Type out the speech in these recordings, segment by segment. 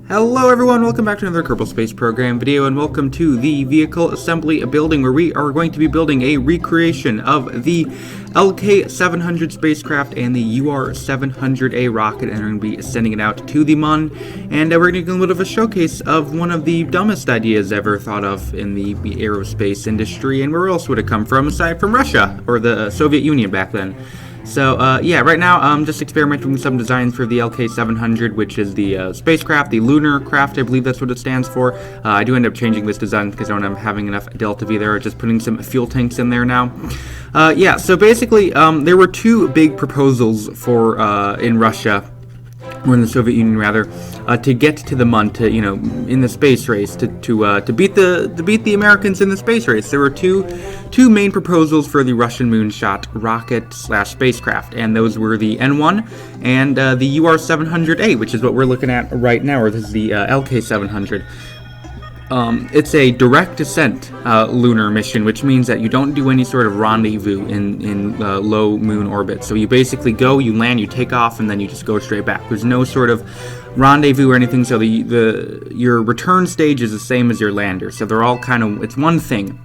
Hello everyone, welcome back to another Kerbal Space Program video, and welcome to the Vehicle Assembly Building, where we are going to be building a recreation of the LK700 spacecraft and the UR700A rocket, and we're going to be sending it out to the Mun, and we're going to do a little bit of a showcase of one of the dumbest ideas ever thought of in the aerospace industry, and where else would it come from aside from Russia, or the Soviet Union back then. So, yeah, right now I'm just experimenting with some designs for the LK700, which is the spacecraft, the lunar craft, I believe that's what it stands for. I do end up changing this design because I don't have having enough Delta V there, just putting some fuel tanks in there now. Yeah, so basically, there were two big proposals for, in Russia, or in the Soviet Union rather, to get to the Mun, to, you know, in the space race, to beat the Americans in the space race. There were two main proposals for the Russian Moonshot rocket / spacecraft, and those were the N1 and the UR700A, which is what we're looking at right now, or this is the LK700. It's a direct descent lunar mission, which means that you don't do any sort of rendezvous in low moon orbit. So you basically go, you land, you take off, and then you just go straight back. There's no sort of rendezvous or anything, so your return stage is the same as your lander. So they're all kind of, it's one thing.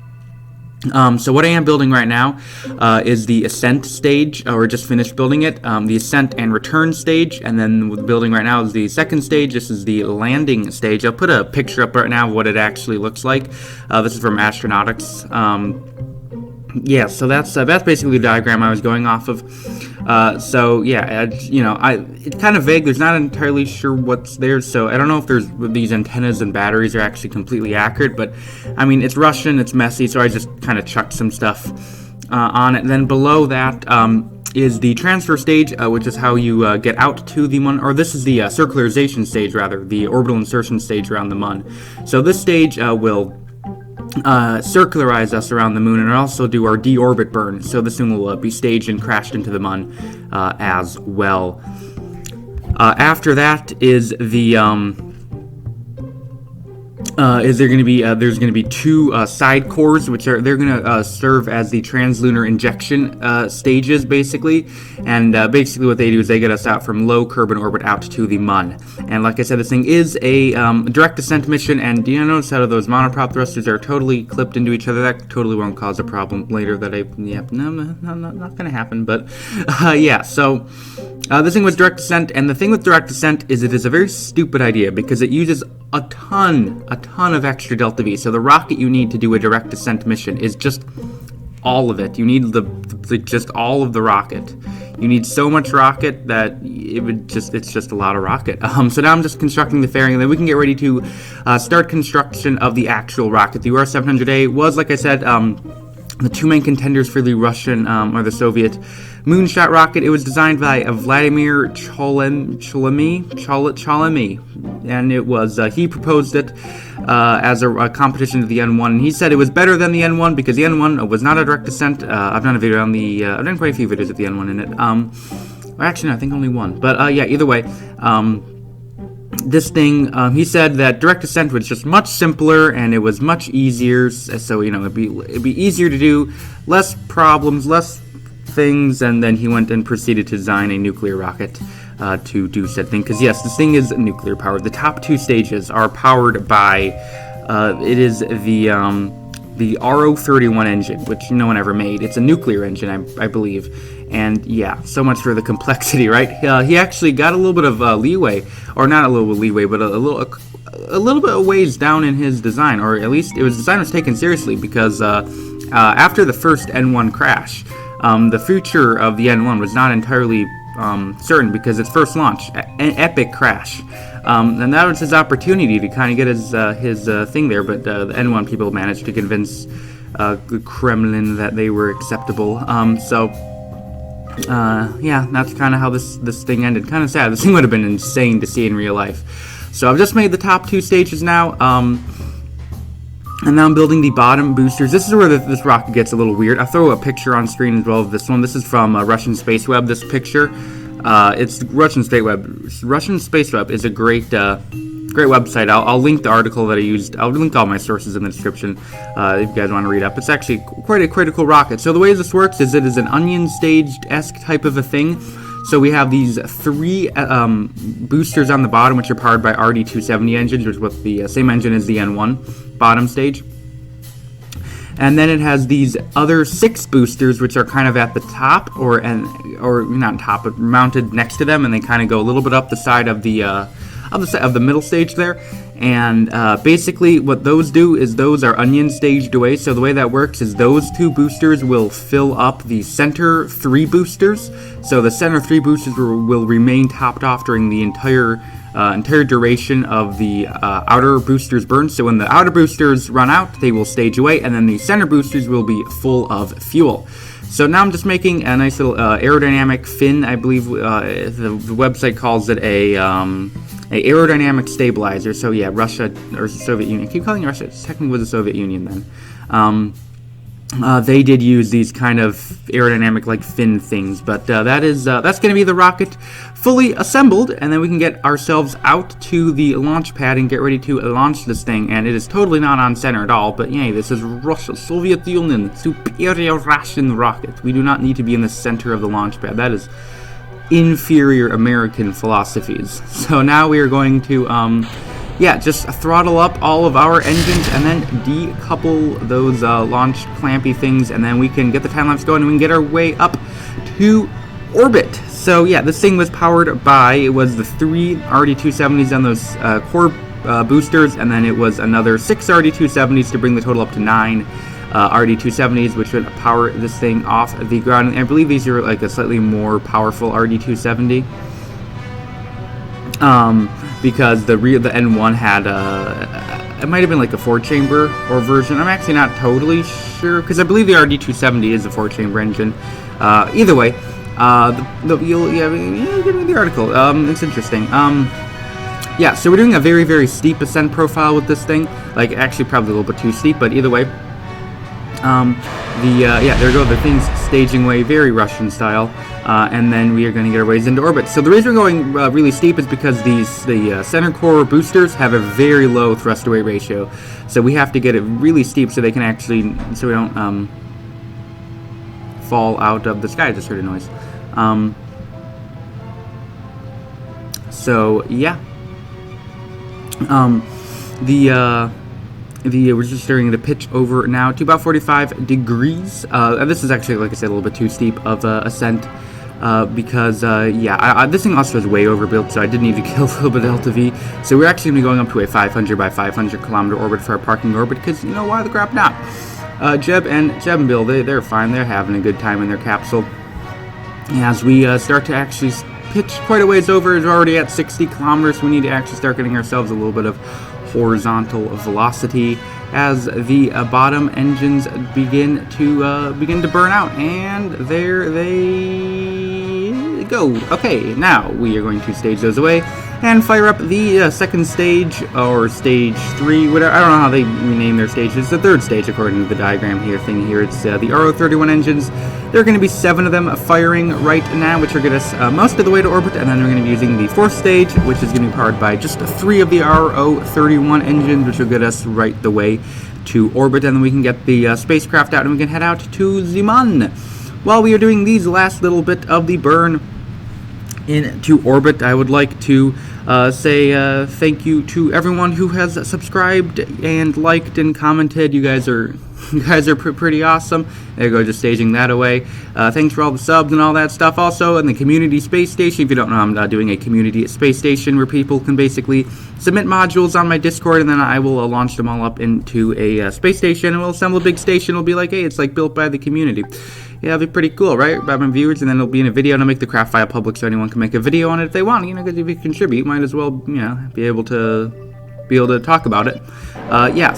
So what I am building right now is the ascent stage, or just finished building it, the ascent and return stage, and then what we're building right now is the second stage. This is the landing stage. I'll put a picture up right now of what it actually looks like. This is from Astronautics. Yeah, so that's basically the diagram I was going off of. So yeah, you know, it's kind of vague. There's not entirely sure what's there, so I don't know if these antennas and batteries are actually completely accurate. But I mean, it's Russian, it's messy, so I just kind of chucked some stuff on it. And then below that is the transfer stage, which is how you get out to the Mun, or this is the circularization stage rather, the orbital insertion stage around the Mun. So this stage will circularize us around the Moon, and also do our deorbit burn. So this thing will be staged and crashed into the Mun as well. After that is the there's going to be two side cores, which they're going to serve as the translunar injection stages, basically. And basically what they do is they get us out from low Kerbin orbit out to the Mun. And like I said, this thing is a direct descent mission, and you notice how those monoprop thrusters are totally clipped into each other. That totally won't cause a problem later. Not going to happen. But yeah, so this thing was direct descent, and the thing with direct descent is it is a very stupid idea because it uses a ton of extra Delta V. So the rocket you need to do a direct descent mission is just all of it. You need just all of the rocket. You need so much rocket that it's just a lot of rocket. So now I'm just constructing the fairing, and then we can get ready to start construction of the actual rocket. The UR700A was, like I said, the two main contenders for the Russian or the Soviet Moonshot rocket. It was designed by Vladimir Cholemy, and it was he proposed it as a competition to the N1, and he said it was better than the N1 because the N1 was not a direct descent. I've done a video on the I've done quite a few videos with the N1 in it. Actually, no, I think only one. But yeah, either way. This thing, he said that direct descent was just much simpler and it was much easier. So you know, it'd be easier to do, less problems, less things. And then he went and proceeded to design a nuclear rocket to do said thing. Because yes, this thing is nuclear powered. The top two stages are powered by it is the RO31 engine, which no one ever made. It's a nuclear engine, I believe. And yeah, so much for the complexity, right? He actually got a little bit of leeway, or not a little bit of leeway, but a little bit of ways down in his design, or at least design was taken seriously, because after the first N1 crash, the future of the N1 was not entirely certain, because its first launch, an epic crash. And that was his opportunity to kind of get his thing there, but the N1 people managed to convince the Kremlin that they were acceptable. Yeah, that's kind of how this thing ended. Kind of sad. This thing would have been insane to see in real life. So I've just made the top two stages now, and now I'm building the bottom boosters. This is where this rocket gets a little weird. I'll throw a picture on screen as well of this one. This is from Russian Space Web, this picture. It's Russian Space Web. Russian Space Web is a great website. I'll link the article that I used. I'll link all my sources in the description if you guys want to read up. It's actually quite a critical rocket. So the way this works is it is an onion staged-esque type of a thing. So we have these 3 boosters on the bottom, which are powered by RD270 engines, which is with the same engine as the N1 bottom stage. And then it has these other 6 boosters, which are kind of at the top, or not top, but mounted next to them, and they kind of go a little bit up the side of the middle stage there. And basically, what those do is those are onion staged away. So the way that works is those 2 boosters will fill up the center 3 boosters. So the center 3 boosters will remain topped off during the entire duration of the outer boosters burn. So when the outer boosters run out, they will stage away, and then the center boosters will be full of fuel. So now I'm just making a nice little aerodynamic fin. I believe the website calls it a aerodynamic stabilizer. So yeah, Russia or Soviet Union. I keep calling it Russia. It technically was the Soviet Union then. They did use these kind of aerodynamic like fin things, but that's going to be the rocket fully assembled, and then we can get ourselves out to the launch pad and get ready to launch this thing. And it is totally not on center at all, but yeah, this is Russia, Soviet Union, superior Russian rocket. We do not need to be in the center of the launch pad. That is inferior American philosophies. So now we are going to just throttle up all of our engines and then decouple those launch clampy things, and then we can get the time lapse going and we can get our way up to orbit. So yeah, this thing was powered by, it was the 3 RD270s on those core boosters, and then it was another 6 RD270s to bring the total up to 9 RD270s, which would power this thing off the ground. And I believe these are like a slightly more powerful RD270. Because the N1 had it might have been like a 4-chamber or version. I'm actually not totally sure, because I believe the RD270 is a 4-chamber engine. Either way, you'll give me the article. It's interesting. Yeah, so we're doing a very, very steep ascent profile with this thing. Like, actually probably a little bit too steep, but either way. There go the things staging away, very Russian style, and then we are going to get our ways into orbit. So the reason we're going really steep is because the center core boosters have a very low thrust to weight ratio, so we have to get it really steep so they can actually, so we don't fall out of the sky. I just heard a noise. So yeah, we're just starting to pitch over now to about 45 degrees. This is actually, like I said, a little bit too steep of ascent because, this thing also is way overbuilt, so I did need to kill a little bit of delta V. So we're actually going to be going up to a 500 by 500 kilometer orbit for our parking orbit, because, you know, why the crap not? Jeb and Bill, they're fine. They're having a good time in their capsule. As we start to actually pitch quite a ways over, we're already at 60 kilometers, so we need to actually start getting ourselves a little bit of horizontal velocity as the bottom engines begin to burn out, and there they go. Okay, now we are going to stage those away and fire up the second stage, or stage 3, whatever. I don't know how they rename their stages. The third stage, according to the diagram here. It's the RO31 engines. There are going to be 7 of them firing right now, which will get us most of the way to orbit, and then we're going to be using the 4th stage, which is going to be powered by just 3 of the RO31 engines, which will get us right the way to orbit, and then we can get the spacecraft out and we can head out to the Moon. While we are doing these last little bit of the burn into orbit, I would like to say thank you to everyone who has subscribed and liked and commented. You guys are pretty awesome. There you go, just staging that away. Thanks for all the subs and all that stuff. Also, in the community space station, if you don't know, I'm doing a community space station where people can basically submit modules on my Discord, and then I will launch them all up into a space station, and we'll assemble a big station. It'll be like, hey, it's like built by the community. Yeah, it'll be pretty cool, right? By my viewers, and then it'll be in a video, and I'll make the craft file public so anyone can make a video on it if they want. You know, because if you contribute, might as well, you know, be able to talk about it. Yeah,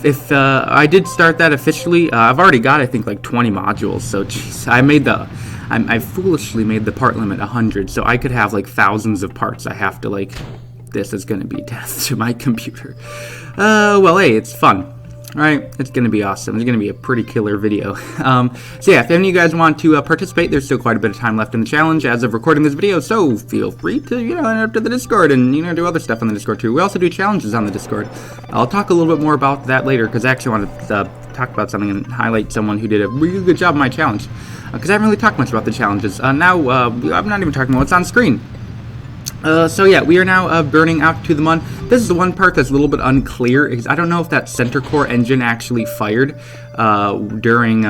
if I did start that officially, I've already got, I think, like 20 modules. So, jeez, I foolishly made the part limit 100, so I could have like thousands of parts. I have to, like, this is going to be death to my computer. Well, hey, it's fun. Alright, it's going to be awesome. It's going to be a pretty killer video. So yeah, if any of you guys want to participate, there's still quite a bit of time left in the challenge as of recording this video, so feel free to, you know, head up to the Discord and, you know, do other stuff on the Discord too. We also do challenges on the Discord. I'll talk a little bit more about that later, because I actually want to talk about something and highlight someone who did a really good job on my challenge. because I haven't really talked much about the challenges. Now, I'm not even talking about what's on screen. So yeah, we are now burning out to the Mun. This is the one part that's a little bit unclear, because I don't know if that center core engine actually fired during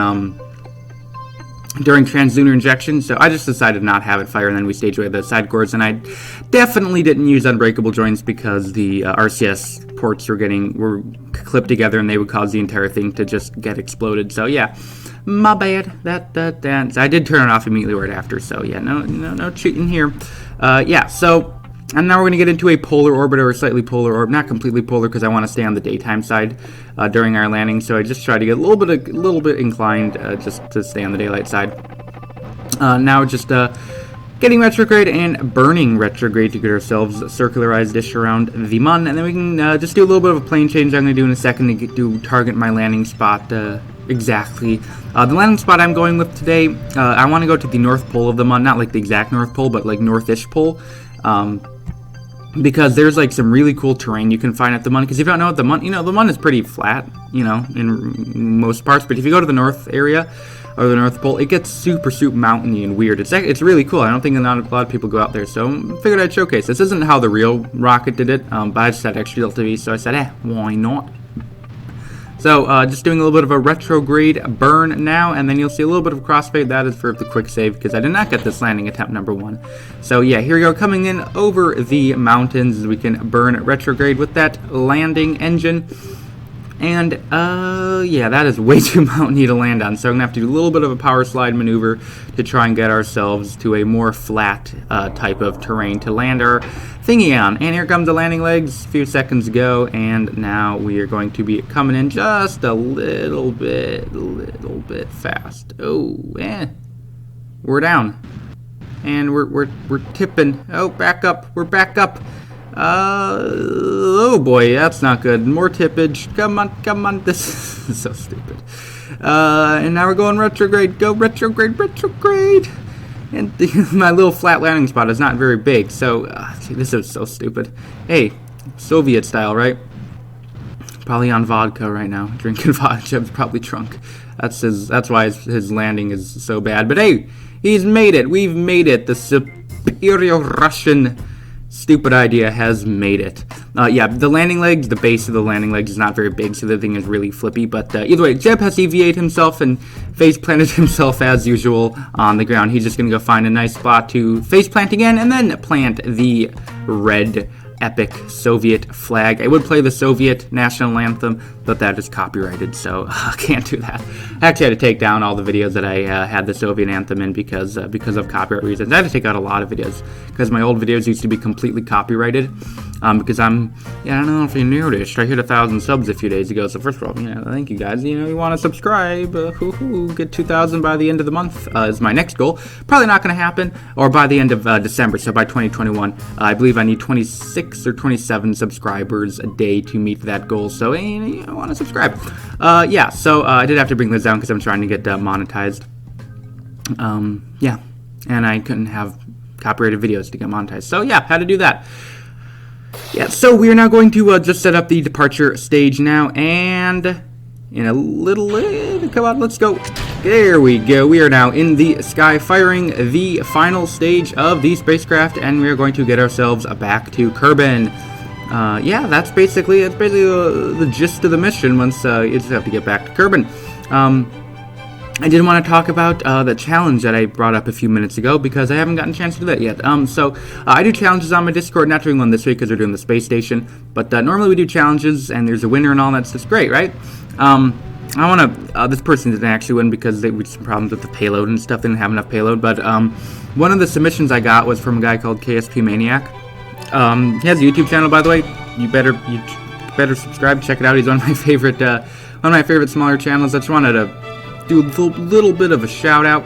translunar injection, so I just decided not to have it fire, and then we stage away the side cores, and I definitely didn't use unbreakable joints because the RCS ports were clipped together, and they would cause the entire thing to just get exploded. So yeah, my bad. That I did turn it off immediately right after. So yeah, no cheating here. Yeah. So. And now we're going to get into a polar orbit, or a slightly polar orbit, not completely polar, because I want to stay on the daytime side during our landing. So I just try to get a little bit inclined just to stay on the daylight side. Now just getting retrograde and burning retrograde to get ourselves a circularized dish around the Mun, and then we can just do a little bit of a plane change I'm going to do in a second to target my landing spot exactly. The landing spot I'm going with today, I want to go to the north pole of the Mun, not like the exact north pole, but like northish pole. Because there's like some really cool terrain you can find at the Mun. Because if you don't know, the Mun is pretty flat, in most parts. But if you go to the north area or the North Pole, it gets super mountainy and weird. It's really cool. I don't think a lot of people go out there. So I figured I'd showcase. This isn't how the real rocket did it, but I just had extra LTV, so I said, why not? So, just doing a little bit of a retrograde burn now, and then you'll see a little bit of crossfade. That is for the quick save, because I did not get this landing attempt number 1. So, yeah, here we go, coming in over the mountains. We can burn retrograde with that landing engine. And, yeah, that is way too mountainy to land on, so I'm going to have to do a little bit of a power slide maneuver to try and get ourselves to a more flat type of terrain to land our thingy on. And here comes the landing legs a few seconds ago, and now we are going to be coming in just a little bit fast. Oh, we're down. And we're tipping. Oh, back up. We're back up. Oh boy, that's not good. More tippage. Come on. This is so stupid. And now we're going retrograde. Go retrograde. And my little flat landing spot is not very big, so this is so stupid. Hey, Soviet style, right? Probably on vodka right now, drinking vodka. Probably drunk. That's why his landing is so bad. But hey, he's made it. We've made it. The superior Russian stupid idea has made it. Yeah, the landing legs, the base of the landing legs is not very big, so the thing is really flippy. But either way, Jeb has EVA'd himself and face-planted himself as usual on the ground. He's just going to go find a nice spot to face-plant again, and then plant the red epic Soviet flag. I would play the Soviet national anthem, but that is copyrighted, so I can't do that. I actually had to take down all the videos that I had the Soviet anthem in because of copyright reasons. I had to take out a lot of videos because my old videos used to be completely copyrighted. Because I don't know if you noticed, I hit 1,000 subs a few days ago. So first of all, thank you guys. You want to subscribe. Get 2,000 by the end of the month is my next goal. Probably not going to happen, or by the end of December. So by 2021, I believe I need 26 or 27 subscribers a day to meet that goal. So I want to subscribe. Yeah. So I did have to bring this down because I'm trying to get monetized. Yeah, and I couldn't have copyrighted videos to get monetized. So yeah, had to do that. Yeah, so we are now going to just set up the departure stage now, and in a little, come on, let's go. There we go. We are now in the sky firing the final stage of the spacecraft, and we are going to get ourselves back to Kerbin. Yeah, that's basically the gist of the mission. Once you just have to get back to Kerbin. I did want to talk about the challenge that I brought up a few minutes ago because I haven't gotten a chance to do that yet. So I do challenges on my Discord, not doing one this week because we're doing the space station, but normally we do challenges and there's a winner and all that's just great, right? I want to, this person didn't actually win because we had some problems with the payload and stuff, they didn't have enough payload, but one of the submissions I got was from a guy called KSP Maniac. He has a YouTube channel, by the way. You better subscribe, check it out. He's one of my favorite smaller channels. I just wanted to do a little bit of a shout out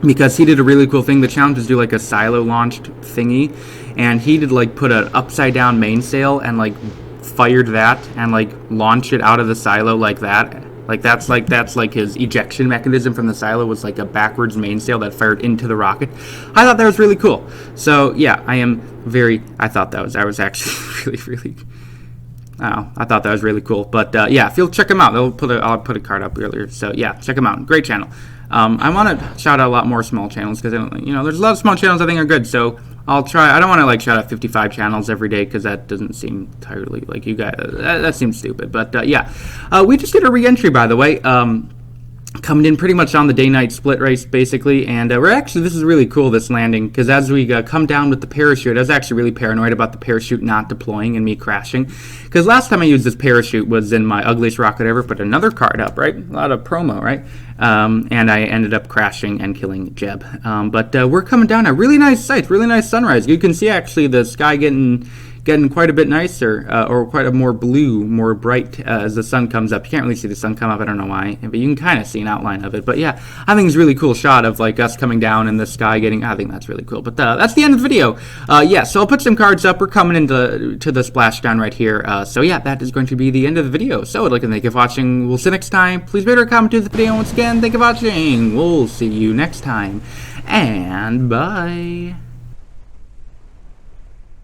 because he did a really cool thing. The challenge is do like a silo launched thingy, and he did like put an upside down mainsail and like fired that and like launch it out of the silo like that. Like that's his ejection mechanism from the silo was like a backwards mainsail that fired into the rocket. I thought that was really cool. So yeah, I was actually really I thought that was really cool. But yeah, if you'll check them out, I'll put a card up earlier. So yeah, check them out. Great channel. I want to shout out a lot more small channels because there's a lot of small channels I think are good. So I'll try. I don't want to like shout out 55 channels every day because that doesn't seem entirely like you guys. That seems stupid. But yeah, we just did a re-entry, by the way. Coming in pretty much on the day-night split race, basically, and this is really cool, this landing, because as we come down with the parachute, I was actually really paranoid about the parachute not deploying and me crashing, because last time I used this parachute was in my ugliest rocket ever, put another card up, right? A lot of promo, right? And I ended up crashing and killing Jeb. But we're coming down a really nice sight, really nice sunrise. You can see, actually, the sky getting quite a bit nicer, or quite a more blue, more bright as the sun comes up. You can't really see the sun come up, I don't know why, but you can kind of see an outline of it. But yeah, I think it's a really cool shot of like us coming down and the sky I think that's really cool. But that's the end of the video. Yeah, so I'll put some cards up. We're coming into the splashdown right here. So yeah, that is going to be the end of the video. So I'd like to thank you for watching. We'll see you next time. Please rate or comment to the video. Once again, thank you for watching. We'll see you next time. And bye.